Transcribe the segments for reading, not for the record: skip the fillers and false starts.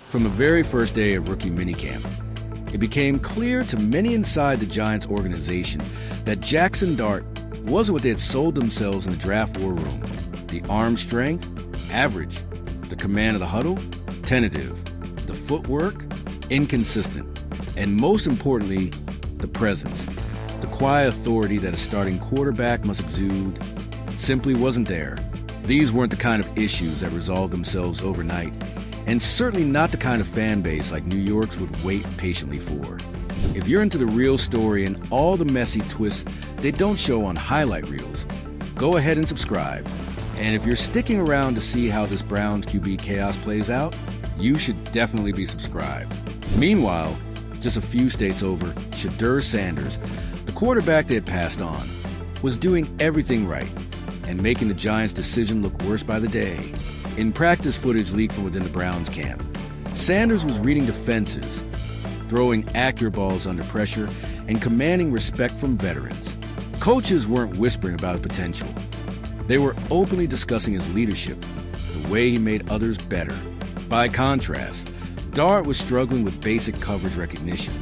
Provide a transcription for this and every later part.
From the very first day of rookie minicamp, it became clear to many inside the Giants organization that Jackson Dart wasn't what they had sold themselves in the draft war room. The arm strength, average. The command of the huddle, tentative. The footwork, inconsistent. And most importantly, the presence. The quiet authority that a starting quarterback must exude simply wasn't there. These weren't the kind of issues that resolved themselves overnight, and certainly not the kind of fan base like New York's would wait patiently for. If you're into the real story and all the messy twists they don't show on highlight reels, go ahead and subscribe. And if you're sticking around to see how this Browns QB chaos plays out, you should definitely be subscribed. Meanwhile, just a few states over, Shedeur Sanders, the quarterback they had passed on, was doing everything right and making the Giants' decision look worse by the day. In practice footage leaked from within the Browns camp, Sanders was reading defenses, throwing accurate balls under pressure, and commanding respect from veterans. Coaches weren't whispering about his potential. They were openly discussing his leadership, the way he made others better. By contrast, Dart was struggling with basic coverage recognition.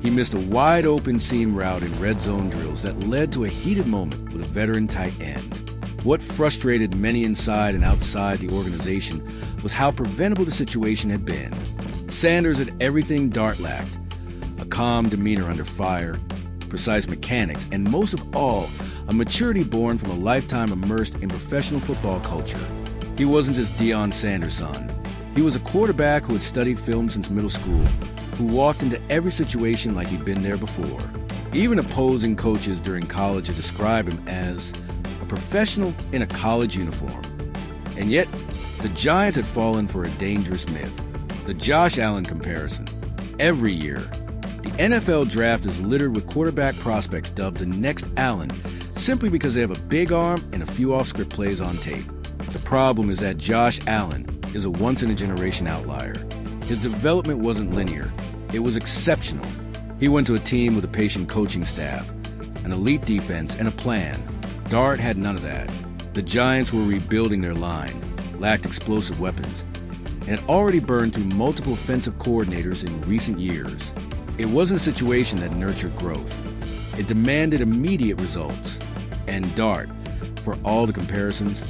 He missed a wide-open seam route in red zone drills that led to a heated moment with a veteran tight end. What frustrated many inside and outside the organization was how preventable the situation had been. Sanders had everything Dart lacked: a calm demeanor under fire, precise mechanics, and most of all, a maturity born from a lifetime immersed in professional football culture. He wasn't just Deion Sanders' son. He was a quarterback who had studied film since middle school, who walked into every situation like he'd been there before. Even opposing coaches during college had described him as a professional in a college uniform. And yet, the Giants had fallen for a dangerous myth: the Josh Allen comparison. Every year, the NFL draft is littered with quarterback prospects dubbed the next Allen simply because they have a big arm and a few off-script plays on tape. The problem is that Josh Allen is a once-in-a-generation outlier. His development wasn't linear. It was exceptional. He went to a team with a patient coaching staff, an elite defense, and a plan. Dart had none of that. The Giants were rebuilding their line, lacked explosive weapons, and had already burned through multiple offensive coordinators in recent years. It wasn't a situation that nurtured growth. It demanded immediate results. And Dart, for all the comparisons,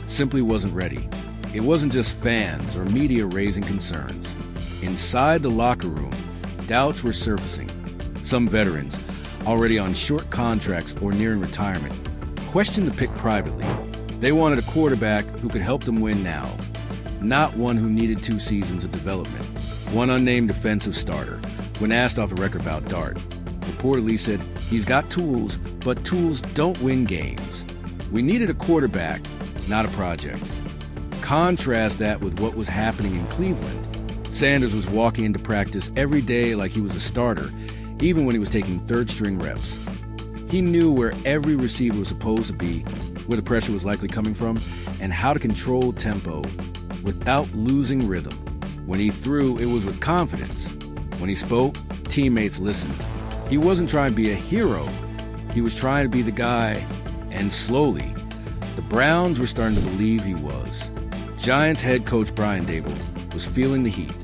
simply wasn't ready. It wasn't just fans or media raising concerns. Inside the locker room, doubts were surfacing. Some veterans, already on short contracts or nearing retirement, questioned the pick privately. They wanted a quarterback who could help them win now, not one who needed 2 seasons of development. One unnamed defensive starter, when asked off the record about Dart, reportedly said, "He's got tools, but tools don't win games. We needed a quarterback, not a project." Contrast that with what was happening in Cleveland. Sanders was walking into practice every day like he was a starter, even when he was taking third-string reps. He knew where every receiver was supposed to be, where the pressure was likely coming from, and how to control tempo without losing rhythm. When he threw, it was with confidence. When he spoke, teammates listened. He wasn't trying to be a hero. He was trying to be the guy. And slowly, the Browns were starting to believe he was. Giants head coach Brian Daboll was feeling the heat.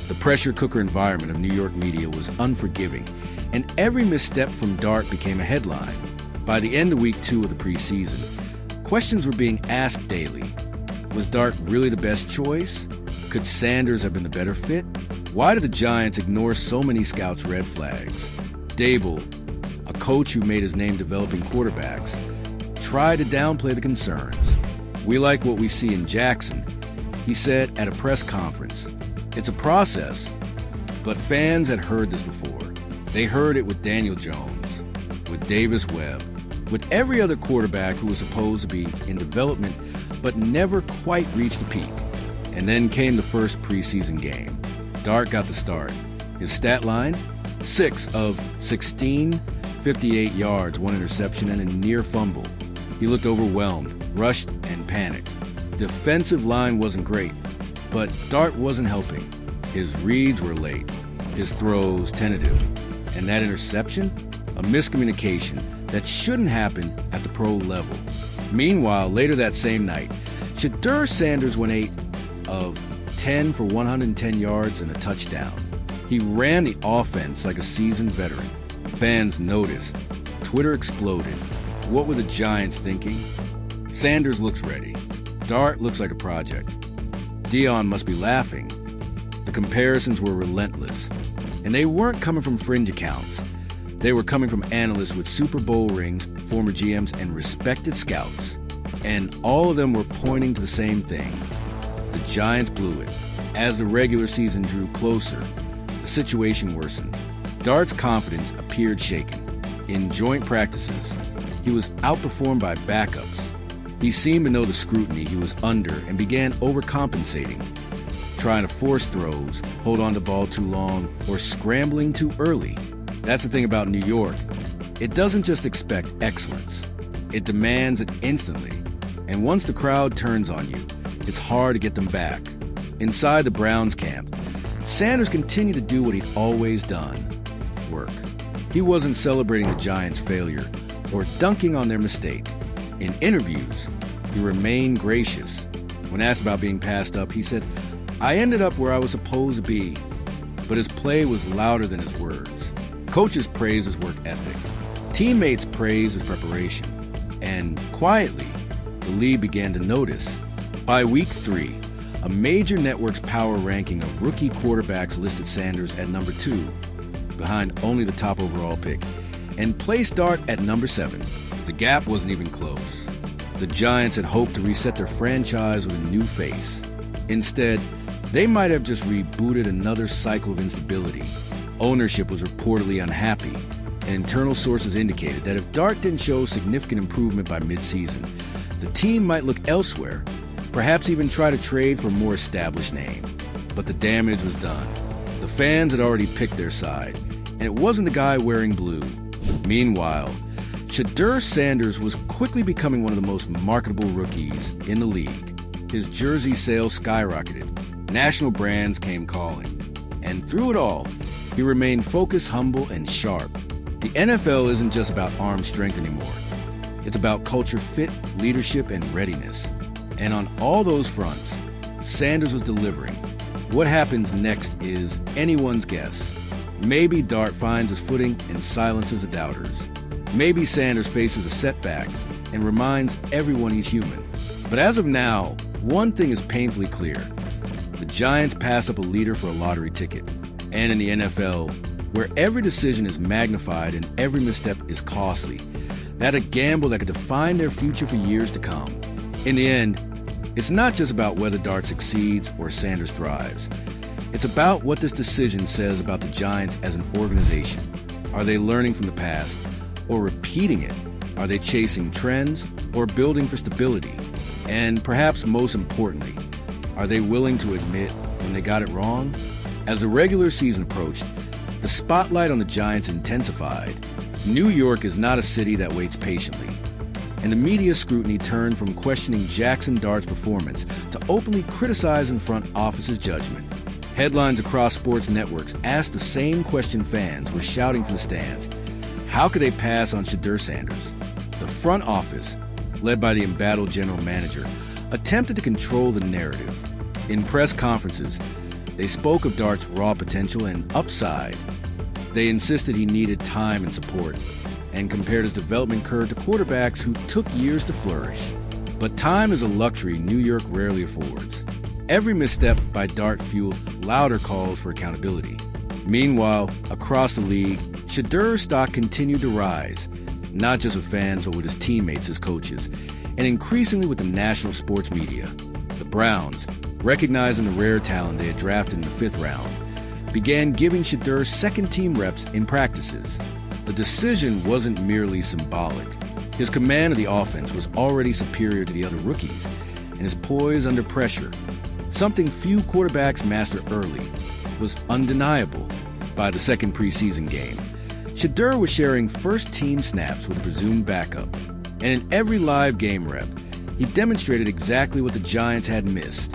The pressure cooker environment of New York media was unforgiving, and every misstep from Dart became a headline. By the end of week 2 of the preseason, questions were being asked daily. Was Dart really the best choice? Could Sanders have been the better fit? Why did the Giants ignore so many scouts' red flags? Daboll, a coach who made his name developing quarterbacks, tried to downplay the concerns. "We like what we see in Jackson," he said at a press conference. "It's a process." But fans had heard this before. They heard it with Daniel Jones, with Davis Webb, with every other quarterback who was supposed to be in development but never quite reached the peak. And then came the first preseason game. Dart got the start. His stat line? 6 of 16, 58 yards, 1 interception, and a near fumble. He looked overwhelmed, rushed, and panicked. The defensive line wasn't great, but Dart wasn't helping. His reads were late, his throws tentative, and that interception? A miscommunication that shouldn't happen at the pro level. Meanwhile, later that same night, Shedeur Sanders went 8 of 10 for 110 yards and a touchdown. He ran the offense like a seasoned veteran. Fans noticed. Twitter exploded. What were the Giants thinking? Sanders looks ready. Dart looks like a project. Dion must be laughing. The comparisons were relentless. And they weren't coming from fringe accounts. They were coming from analysts with Super Bowl rings, former GMs, and respected scouts. And all of them were pointing to the same thing. The Giants blew it. As the regular season drew closer, the situation worsened. Dart's confidence appeared shaken. In joint practices, he was outperformed by backups. He seemed to know the scrutiny he was under and began overcompensating, trying to force throws, hold on to the ball too long, or scrambling too early. That's the thing about New York. It doesn't just expect excellence. It demands it instantly. And once the crowd turns on you, it's hard to get them back. Inside the Browns camp, Sanders continued to do what he'd always done: work. He wasn't celebrating the Giants' failure or dunking on their mistake. In interviews, he remained gracious. When asked about being passed up, he said, "I ended up where I was supposed to be." But his play was louder than his words. Coaches praised his work ethic. Teammates praised his preparation. And quietly, the league began to notice. By week 3, a major network's power ranking of rookie quarterbacks listed Sanders at number 2, behind only the top overall pick, and placed Dart at number 7. The gap wasn't even close. The Giants had hoped to reset their franchise with a new face. Instead, they might have just rebooted another cycle of instability. Ownership was reportedly unhappy, and internal sources indicated that if Dart didn't show significant improvement by midseason, the team might look elsewhere, perhaps even try to trade for a more established name. But the damage was done. The fans had already picked their side, and it wasn't the guy wearing blue. Meanwhile, Shedeur Sanders was quickly becoming one of the most marketable rookies in the league. His jersey sales skyrocketed. National brands came calling. And through it all, he remained focused, humble, and sharp. The NFL isn't just about arm strength anymore. It's about culture fit, leadership, and readiness. And on all those fronts, Sanders was delivering. What happens next is anyone's guess. Maybe Dart finds his footing and silences the doubters. Maybe Sanders faces a setback and reminds everyone he's human. But as of now, one thing is painfully clear. The Giants passed up a leader for a lottery ticket. And in the NFL, where every decision is magnified and every misstep is costly, they had a gamble that could define their future for years to come. In the end, it's not just about whether Dart succeeds or Sanders thrives. It's about what this decision says about the Giants as an organization. Are they learning from the past or repeating it? Are they chasing trends or building for stability? And perhaps most importantly, are they willing to admit when they got it wrong? As the regular season approached, the spotlight on the Giants intensified. New York is not a city that waits patiently. And the media scrutiny turned from questioning Jackson Dart's performance to openly criticizing front office's judgment. Headlines across sports networks asked the same question fans were shouting from the stands. How could they pass on Shedeur Sanders? The front office, led by the embattled general manager, attempted to control the narrative. In press conferences, they spoke of Dart's raw potential and upside. They insisted he needed time and support, and compared his development curve to quarterbacks who took years to flourish. But time is a luxury New York rarely affords. Every misstep by Dart fueled louder calls for accountability. Meanwhile, across the league, Shedeur's stock continued to rise, not just with fans but with his teammates as coaches, and increasingly with the national sports media. The Browns, recognizing the rare talent they had drafted in the 5th round, began giving Shedeur second-team reps in practices. The decision wasn't merely symbolic. His command of the offense was already superior to the other rookies, and his poise under pressure, something few quarterbacks master early, was undeniable. By the second preseason game, Shedeur was sharing first-team snaps with a presumed backup, and in every live game rep, he demonstrated exactly what the Giants had missed: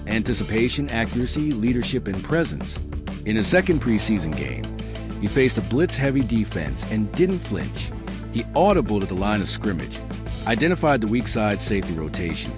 anticipation, accuracy, leadership, and presence. In his second preseason game, he faced a blitz-heavy defense and didn't flinch. He audibled at the line of scrimmage, identified the weak side safety rotation,